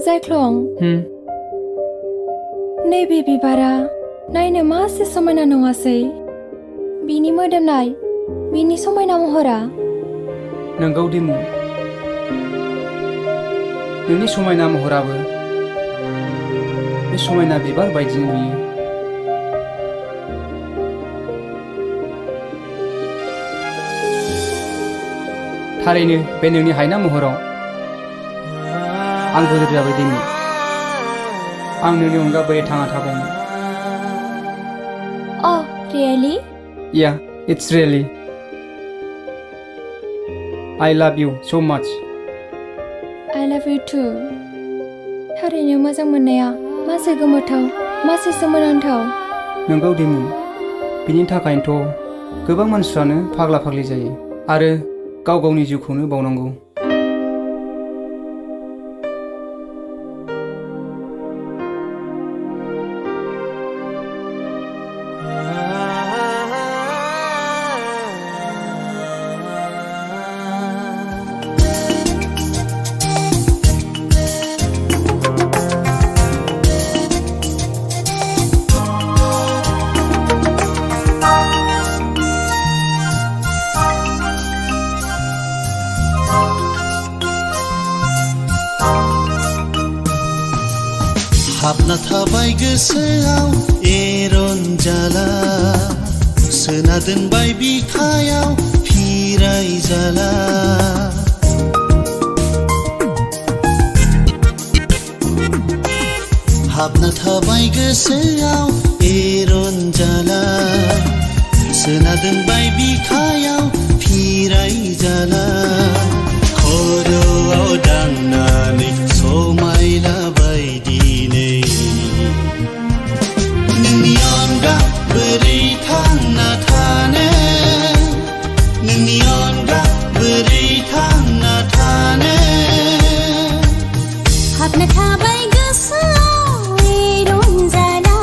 जायख्लं नैबे बिबारा नायनो मासे समायना नङासै बिनि मोदोमनाय बिनि समायना महरा नंगौ दिमु नोंनि समायना महराबो बे समायना बिबार बायदि नुयो थारैनो बे नोंनि हायना महराव आं बोदोर जाबाय दिमु आं नोंनि अनगा बोरै थांना थाबावनो Oh, really? Yeah, it's really I love you so much I love you too थारैनो मोजां मोननाया मासे गोमोथाव मासे सोमोनांथाव नंगौ दिमु बिनि थाखायनोथ' गोबां मानसिफ्रानो फाग्ला फाग्लि जायो आरो गाव गावनि जिउखौनो बावनांगौ हाबना थाबाय गोसोआव एरन जाला सोना दोनबाय बिखायाव फिराय जाला हाबना थाबाय गोसोआव एरन जाला सोना दोनबाय बिखायाव फिराय जाला खर'आव दांनानै समायला बायदि नोंनि अनगा बोरै थांना थानो नोंनि अनगा बोरै थांना थानो हाबना थाबाय गोसोआव एरन जाला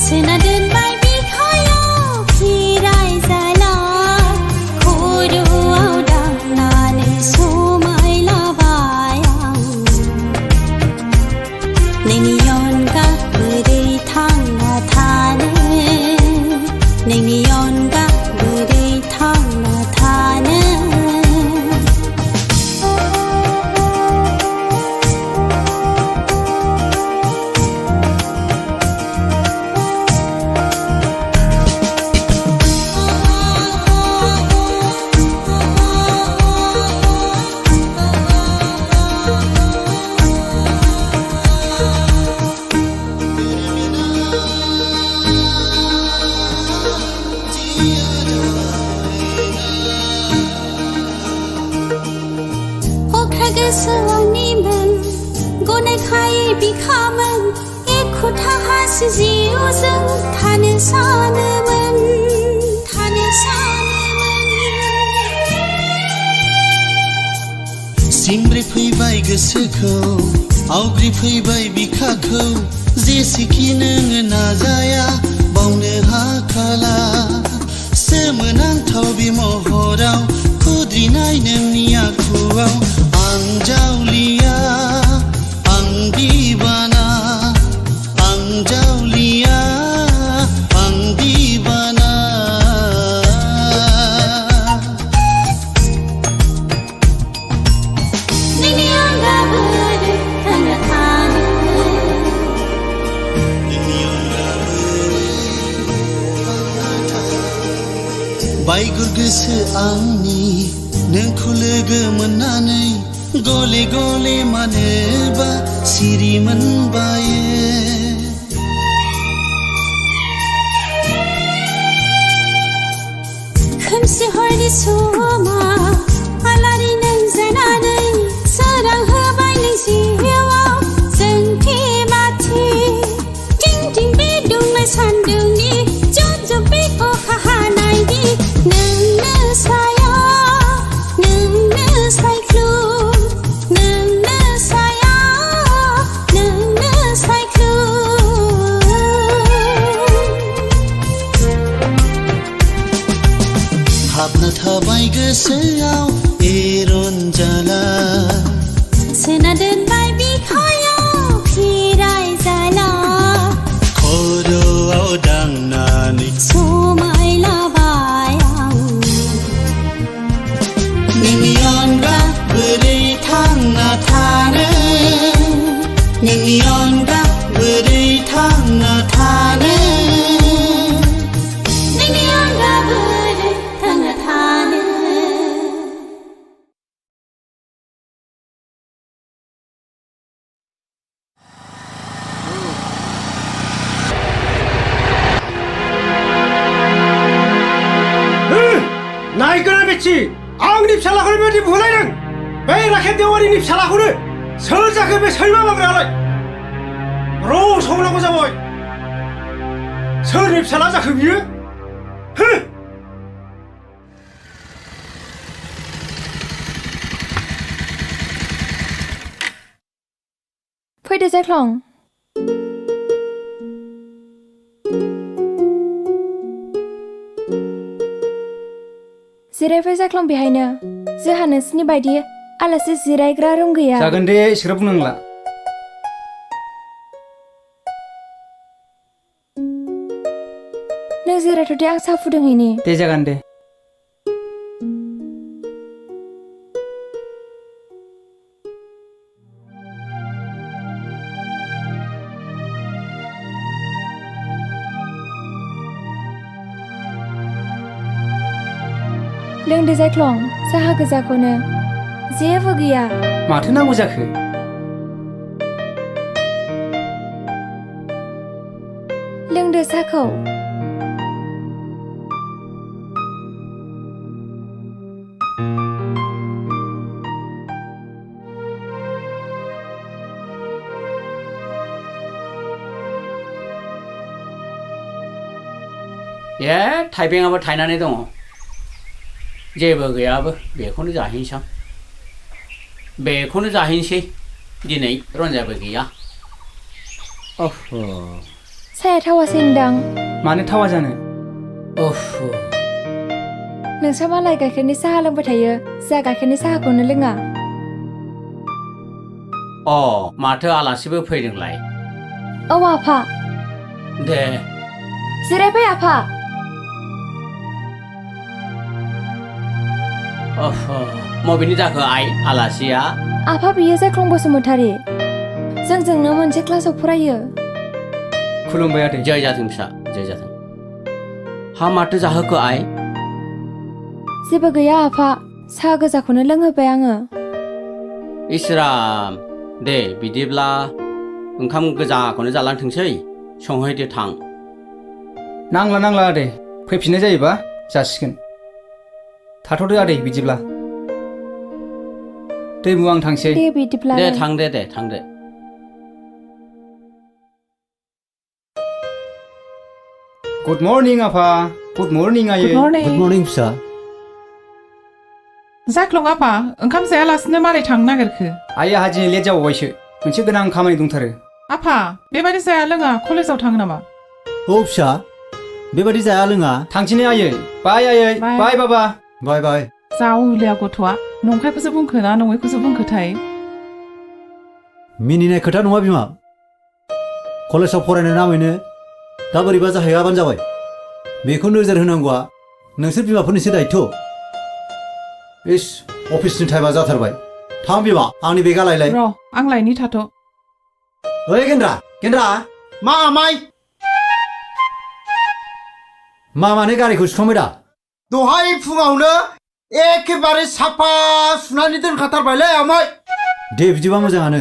सोना दोनबाय बिखायाव फिराय जाला खर'आव दांनानै समायलाबाय आं नोंनि अनगा बोरै थांना थानो नोंनि अनगा बोरै थांना थानो गोसोआवनिमोन गनायखायै बिखामोन एखुथा हासि जिउजों थानो सानोमोन सिमब्रे फैबाय गोसोखौ आवग्रि फैबाय बिखाखौ जेसेखि नोङो नाजाया बावनो हाखाला सोमोनांथाव बे महराव खुद्रिनाय नोंनि आखुआव आं जावलिया आं दिवाना आं जावलिया आं दिवाना नोंनि अनगा बोरै थांना थानो नोंनि अनगा बायगुर गोसो आंनि नोंखौ लोगो मोननानै गले गले मानोबा सिरि मोनबायो खोमसि हरनि समा आलारि नों जानानै सोरां होबाय नों जिउआव जोंथि माथि थिं थिं बिदुंनाय सान्दुंनि जुब जुब बे अखा हानायनि नोंनो साया नोंनो सायख्लुम नोंनो साया नोंनो सायख्लुम हाबना थाबाय गोसोआव नोंनि अनगा बोरै थांना थानो नोंनि अनगा बोरै थांना थानो नोंनि अनगा बोरै थांना थानो नायगोना बेथि आंनि फिसालाखौनो बेबायदि बुलायदों बे राखेब देवारिनि फिसालाखौनो सोर जाखो बे सैमा बांग्रायालाय र' संनांगौ जाबाय सोरनि फिसाला जाखो बियो फैदो जाख्लं जिरायफै जाख्लं बेहायनो जोंहा नोंसिनि बायदि आलासि जिरायग्रा रुम गैया जागोन दे एसेग्राब बुंनांला नों जिरायथ'दे आं साहा फुदुंहैनि दे जागोन दे लोंदो जाख्लं साहा गोजाखौनो जेबो गैया माथो नांगौ जाखो लोंदो साहाखौ थाइबेंआबो थायनानै दङ जेबो गैयाबो बेखौनो जाहैनोसै बेखौनो जाहैनोसै दिनै रन्जाबो गैया साहाया थावासै होनदां मानो थावा जानो नोंस्रा मालाय गाइखेरनि साहा लोंबाय थायो जोंहा गाइखेरनि साहाखौनो लोङा माथो आलासिबो फैदोंलाय औ आफा दे जिरायफै आफा मबेनि जाखो आइ आलासिया आफा बियो जाख्लं बसुमतारी जोंजोंनो मोनसे क्लासाव फरायो खुलुमबाय आदै जय जाथों फिसा जय जाथों हा माथो जाहोखो आइ जेबो गैया आफा साहा गोजाखौनो लोंहोबाय आङो इसोराम दे बिदिब्ला ओंखाम गोजाखौनो जालांथोंसै संहैदो थां नांला आदै फैफिननाय जायोबा जासिगोन थाथ'दो आदै बिदिब्ला दैमु आं थांसै दे बिदिब्ला दे थांदो गुड मर्निं आफा गुड मर्निं आयै गुड मर्निं फिसा जाख्लं आफा ओंखाम जायालासिनो मारै थांनो नागिरखो आइया आहा दिनै लेट जाबावबायसो मोनसे गोनां खामानि दंथारो आफा बेबायदि जाया लोङा कलेजाव थाङो नामा औ फिसा बेबायदि जाया लोङा थांसैने आयै बाय आयै बाय। बाय बाबा बाय बाय जावलिया गथ'आ नंखायखौसो बुंखो ना नङैखौसो बुंखोथाय मिनिनाय खोथा नङा बिमा कलेजाव फरायनो नामैनो दा बोरैबा जाहैयाबानो जाबाय बेखौ नोजोर होनांगौआ नोंसोर बिमाफोरनिसो दायथ' इस अफिसनि टाइमा जाथारबाय थां बिमा आंनि बेगा लायलाय र' आं लायनि थाथ' ओइ गेन्द्रा मा आमाय मा माने गारिखौ सुखांबाय दा दहाय फुङावनो एखेबारे साफा सुनानै दोनखाथारबायलै आमाय दे बिदिबा मोजाङानो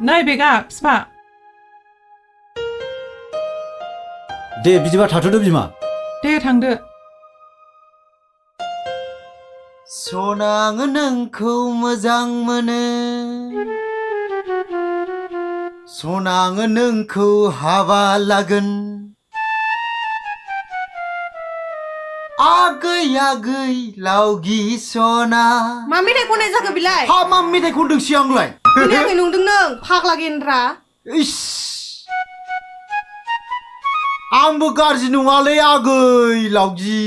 नै बेगा फिफा दे बिदिबा थाथ'दो बिमा दे थांदो सना आङो नोंखौ मोजां मोनो सना आङो नोंखौ हाबा लागोन आगै आगै लावगि सना मा मेथाइ खननाय जाखो बिलाय हा मा मेथाइ खनदोंसै आंलाय खोनायाखै नंदों नों फाग्ला गेन्द्रा इस आंबो गाज्रि नङालै आगै लावगि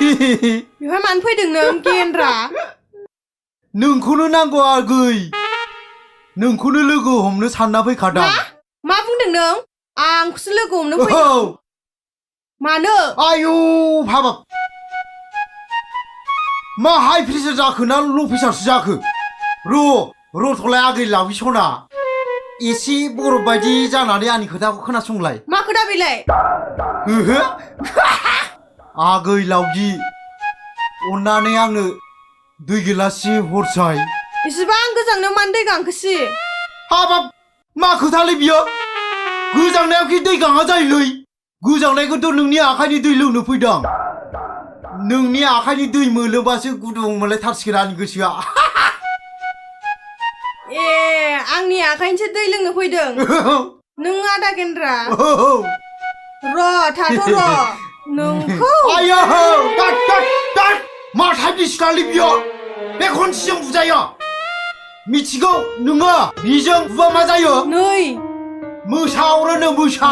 बेवहाय मानो फैदों नों गेन्द्रा नोंखौनो नांगौ आगै नोंखौनो लोगो हमनो सानना फैखादां मा बुंदों नों आंखौसो लोगो हमनो औ फैदों मानो आयु हाबाब मा हाइ प्रेसार जाखो ना ल' प्रेसारसो जाखो रथ'लाय आगै लावगि सना एसे बरफ बायदि जानानै आंनि खोथाखौ खोनासंलाय मा खोथा बेलाय ओहो आगै लावगि अन्नानै आंनो दै गिलासि हरसाय इसिबां गोजांनो मानो दै गांखोसि हाबाब मा खोथालै बियो गोजांनायाव कि दै गाङा जायोलै गोजांनायखौथ' नोंनि आखाइनि दै लोंनो फैदों नोंनि आखाइनि दै मोलोबासो गुदुं मोनलायथारसिगोन आंनि गोसोआ ए आंनि आखाइनिसो दै लोंनो फैदों नों आदा गेन्द्रा थाथ' नोंखौ आयो काट मा टाइपनि सिख्लालै बियो बे खनसेजों बुजायो मिथिगौ नोङो बिजों बुबा मा जायो नै मोसा अरोनो मोसा